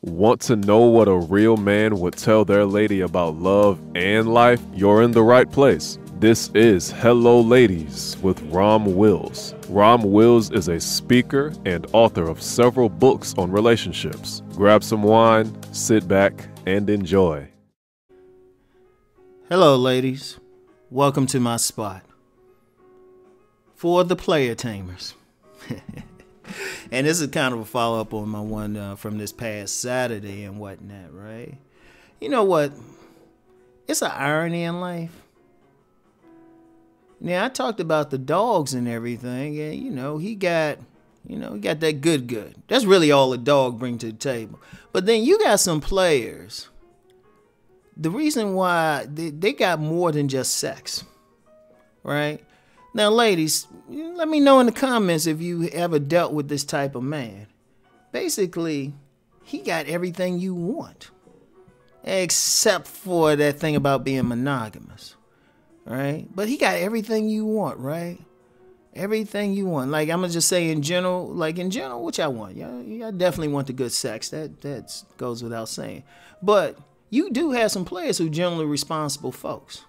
Want to know what a real man would tell their lady about love and life? You're in the right place. This is Hello Ladies with Rom Wills. Rom Wills is a speaker and author of several books on relationships. Grab some wine, sit back, and enjoy. Hello, ladies. Welcome to my spot for the Player Tamers. And this is kind of a follow-up on my one from this past Saturday and whatnot, right? You know what? It's an irony in life. Now, I talked about the dogs and everything, and, he got that good. That's really all a dog brings to the table. But then you got some players. The reason why they got more than just sex, right? Now, ladies, let me know in the comments if you ever dealt with this type of man. Basically, he got everything you want, except for that thing about being monogamous, right? But he got everything you want, right? Everything you want. Like, I'm going to just say in general, what y'all want? Yeah, I definitely want the good sex. That goes without saying. But you do have some players who generally responsible folks.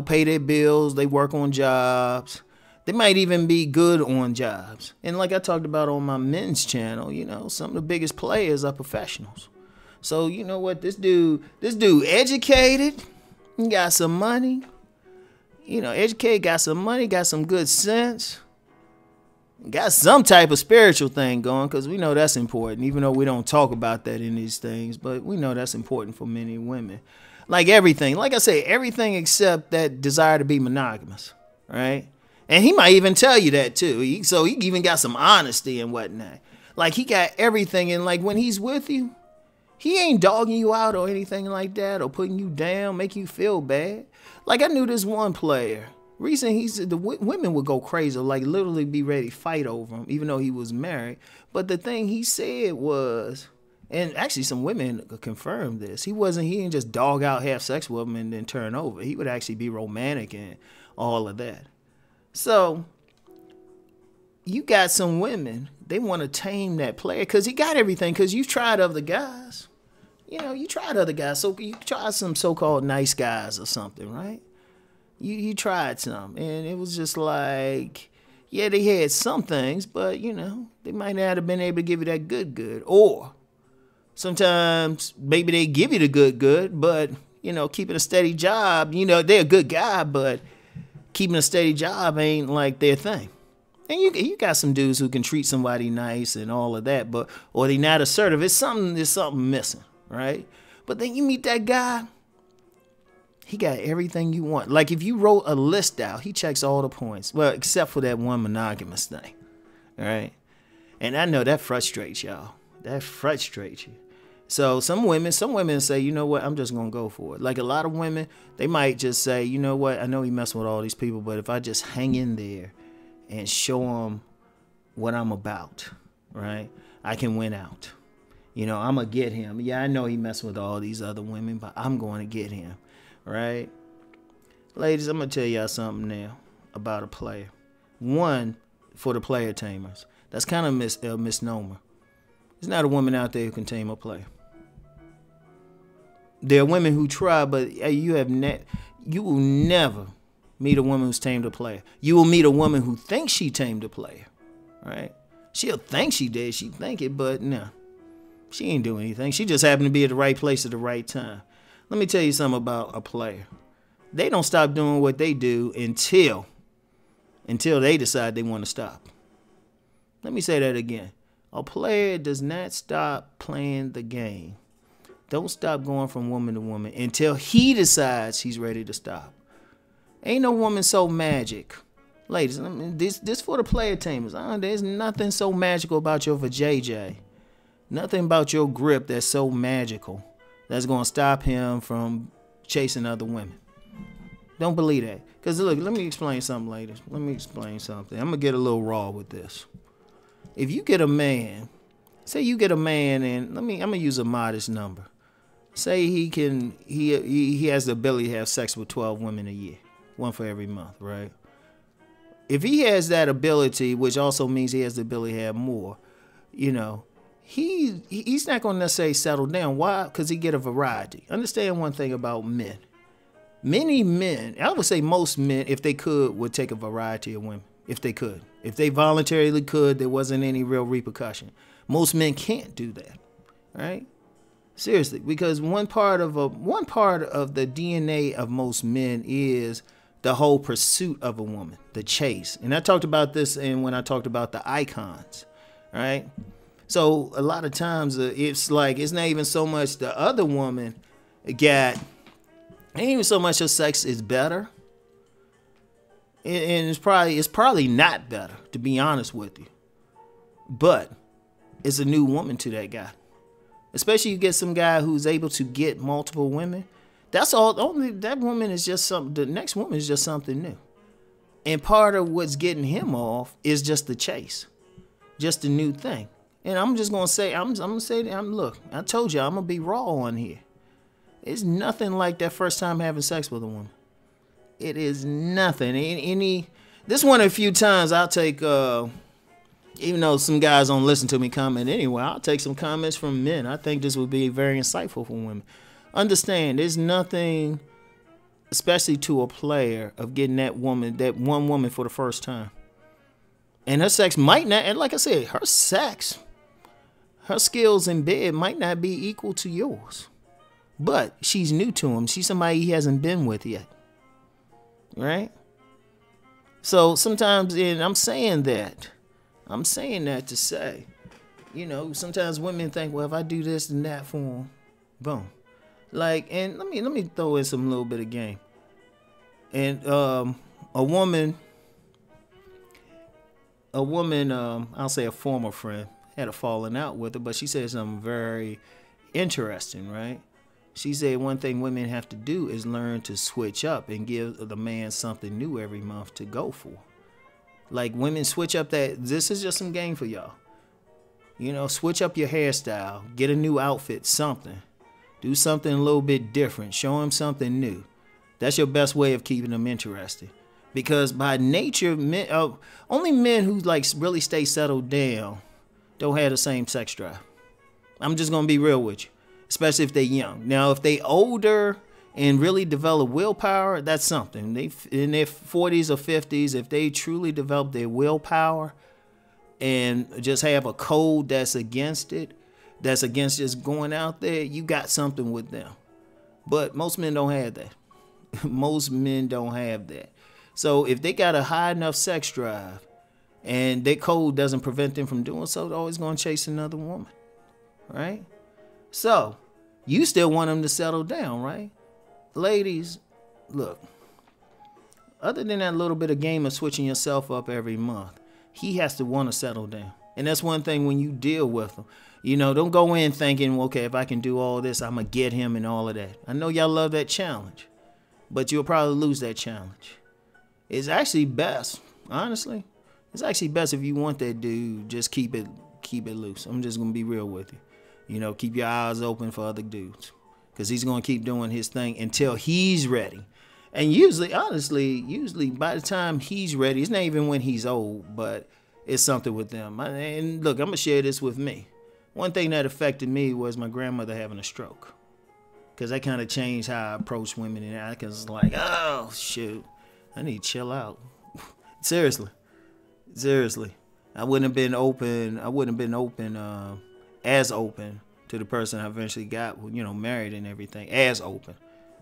Pay their bills, they work on jobs. They might even be good on jobs. And like I talked about on my men's channel, some of the biggest players are professionals. So you know what? This dude educated, he got some money. Educated, got some money, got some good sense. Got some type of spiritual thing going, because we know that's important, even though we don't talk about that in these things, but we know that's important for many women. Like everything, like I say, everything except that desire to be monogamous, right? And he might even tell you that too. So he even got some honesty and whatnot. Like he got everything, and like when he's with you, he ain't dogging you out or anything like that, or putting you down, making you feel bad. Like I knew this one player. Reason he said the women would go crazy, like literally be ready to fight over him, even though he was married. But the thing he said was, and actually some women confirmed this, he didn't just dog out, have sex with them and then turn over. He would actually be romantic and all of that. So you got some women, they want to tame that player because he got everything, because you've tried other guys. You tried other guys. So you tried some so-called nice guys or something, right? You tried some, and it was just like, yeah, they had some things, but, they might not have been able to give you that good. Or sometimes maybe they give you the good, but, keeping a steady job, they're a good guy, but keeping a steady job ain't like their thing. And you got some dudes who can treat somebody nice and all of that, or they not assertive. There's something missing, right? But then you meet that guy, he got everything you want. Like if you wrote a list out, he checks all the points. Well, except for that one monogamous thing, all right? And I know that frustrates y'all. That frustrates you. So some women say, you know what, I'm just going to go for it. Like a lot of women, they might just say, you know what, I know he messing with all these people, but if I just hang in there and show him what I'm about, right, I can win out. I'm going to get him. Yeah, I know he messing with all these other women, but I'm going to get him, right? Ladies, I'm going to tell y'all something now about a player. One, for the Player Tamers. That's kind of a misnomer. There's not a woman out there who can tame a player. There are women who try, but you will never meet a woman who's tamed a player. You will meet a woman who thinks she tamed a player, right? She'll think she did. She think it, but no. She ain't doing anything. She just happened to be at the right place at the right time. Let me tell you something about a player. They don't stop doing what they do until they decide they want to stop. Let me say that again. A player does not stop playing the game. Don't stop going from woman to woman until he decides he's ready to stop. Ain't no woman so magic. Ladies, this for the Player Tamers. There's nothing so magical about your vajayjay. Nothing about your grip that's so magical that's going to stop him from chasing other women. Don't believe that. Because look, let me explain something, ladies. Let me explain something. I'm going to get a little raw with this. If you get a man, say you get a man, and I'm going to use a modest number. Say he has the ability to have sex with 12 women a year. One for every month, right? If he has that ability, which also means he has the ability to have more, he's not going to necessarily settle down. Why? Because he get a variety. Understand one thing about men. Many men, I would say most men, if they could, would take a variety of women. If they could. If they voluntarily could, there wasn't any real repercussion. Most men can't do that, right? Seriously, because one part of the DNA of most men is the whole pursuit of a woman, the chase. And I talked about this when I talked about the icons, right? So a lot of times it's like, it's not even so much the other woman ain't even so much her sex is better. And it's probably not better, to be honest with you. But it's a new woman to that guy. Especially you get some guy who's able to get multiple women. That's all. Only that woman is just something. The next woman is just something new. And part of what's getting him off is just the chase, just the new thing. And I'm just gonna say, look, I told you I'm gonna be raw on here. It's nothing like that first time having sex with a woman. It is nothing. This one a few times I'll take. Even though some guys don't listen to me comment anyway, I'll take some comments from men. I think this would be very insightful for women. Understand, there's nothing, especially to a player, of getting that one woman for the first time. And her sex might not, and like I said, her skills in bed might not be equal to yours. But she's new to him. She's somebody he hasn't been with yet. Right? So sometimes, and I'm saying that to say, sometimes women think, well, if I do this and that for them, boom. Like, and let me throw in some little bit of game. And a woman, I'll say a former friend, had a falling out with her, but she said something very interesting, right? She said one thing women have to do is learn to switch up and give the man something new every month to go for. Like, women switch up this is just some game for y'all. Switch up your hairstyle, get a new outfit, something. Do something a little bit different. Show him something new. That's your best way of keeping them interested. Because by nature, only men who really stay settled down don't have the same sex drive. I'm just going to be real with you. Especially if they're young. Now, if they older and really develop willpower, that's something. They in their 40s or 50s, if they truly develop their willpower and just have a code that's against it, that's against just going out there, you got something with them. But most men don't have that. Most men don't have that. So if they got a high enough sex drive and their code doesn't prevent them from doing so, they're always going to chase another woman, right? So, you still want them to settle down, right? Ladies, look, other than that little bit of game of switching yourself up every month, he has to want to settle down. And that's one thing when you deal with him. Don't go in thinking, okay, if I can do all this, I'm going to get him and all of that. I know y'all love that challenge, but you'll probably lose that challenge. It's actually best, honestly. It's actually best if you want that dude, just keep it loose. I'm just going to be real with you. Keep your eyes open for other dudes. Because he's going to keep doing his thing until he's ready. And usually by the time he's ready, it's not even when he's old, but it's something with them. And look, I'm going to share this with me. One thing that affected me was my grandmother having a stroke. Because that kind of changed how I approach women. And I was like, oh, shoot, I need to chill out. Seriously. I wouldn't have been as open to the person I eventually got, married and everything, as open.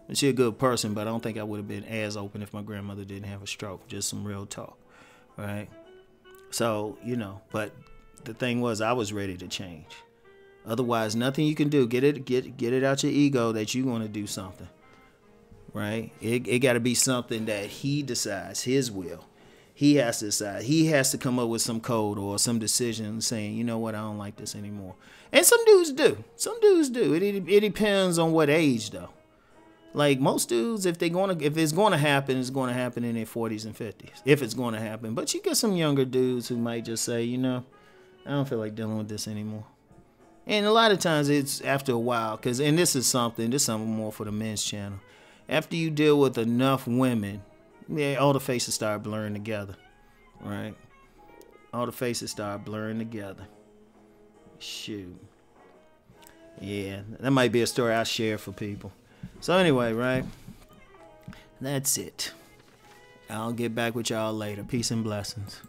And she's a good person, but I don't think I would have been as open if my grandmother didn't have a stroke. Just some real talk, right? So, but the thing was, I was ready to change. Otherwise, nothing you can do. Get it out your ego that you want to do something, right? It got to be something that he decides, his will. He has to decide. He has to come up with some code or some decision saying, you know what, I don't like this anymore. And some dudes do. It depends on what age, though. Like most dudes, if it's going to happen, it's going to happen in their 40s and 50s. If it's going to happen. But you get some younger dudes who might just say, I don't feel like dealing with this anymore. And a lot of times it's after a while. And this is something more for the men's channel. After you deal with enough women, all the faces start blurring together, right? All the faces start blurring together. Shoot. Yeah, that might be a story I'll share for people. So anyway, right? That's it. I'll get back with y'all later. Peace and blessings.